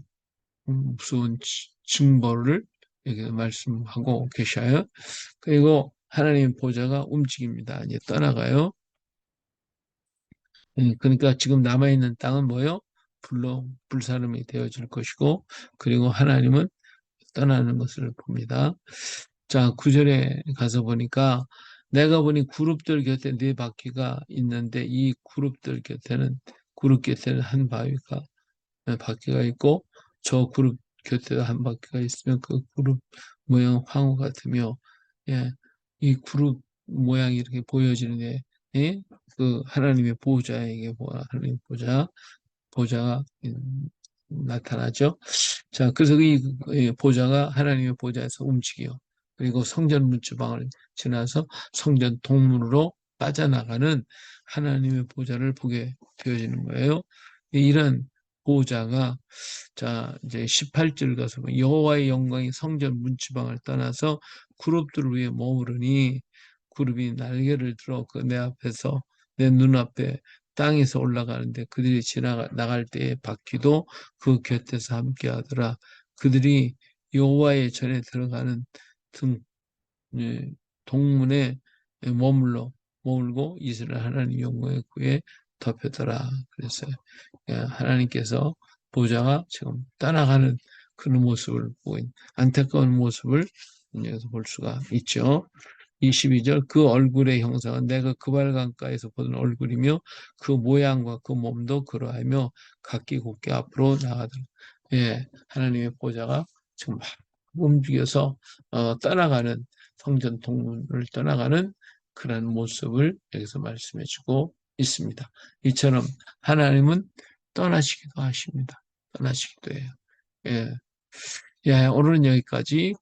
S1: 무서운 징벌을 여기 말씀하고 계셔요. 그리고 하나님 보좌가 움직입니다. 이제 떠나가요. 그러니까 지금 남아있는 땅은 뭐요? 불로 불사름이 되어질 것이고, 그리고 하나님은 떠나는 것을 봅니다. 자, 9절에 가서 보니까 내가 보니 그룹들 곁에 네 바퀴가 있는데 이 그룹 곁에는 한 바퀴가 있고 저 그룹 곁에도 한 바퀴가 있으면 그 그룹 모양 황후 같으며 예, 이 그룹 모양이 이렇게 보여지는데 예? 그 하나님의 보호자에게 하나님 보좌가 나타나죠. 자, 그래서 이 보좌가 하나님의 보좌에서 움직여. 그리고 성전 문지방을 지나서 성전 동문으로 빠져나가는 하나님의 보좌를 보게 되어지는 거예요. 이런 보좌가 자 이제 18절 가서 여호와의 영광이 성전 문지방을 떠나서 그룹들을 위해 머무르니 그룹이 날개를 들어 그 내 앞에서 내 눈앞에 땅에서 올라가는데 그들이 나갈 때에 바퀴도 그 곁에서 함께 하더라. 그들이 여호와의 전에 들어가는 등 예, 동문에 머물고 이스라엘 하나님 영광의 구에 덮였더라. 그랬어요. 예, 하나님께서 보좌가 지금 떠나가는 그런 모습을 보고 안타까운 모습을 여기서 볼 수가 있죠. 22절 그 얼굴의 형상은 내가 그발강가에서 보던 얼굴이며 그 모양과 그 몸도 그러하며 각기 곧게 앞으로 나가더라. 예, 하나님의 보좌가 지금 막 움직여서 떠나가는 성전 동문을 떠나가는 그런 모습을 여기서 말씀해주고 있습니다. 이처럼 하나님은 떠나시기도 하십니다. 떠나시기도 해요. 예, 예, 오늘은 여기까지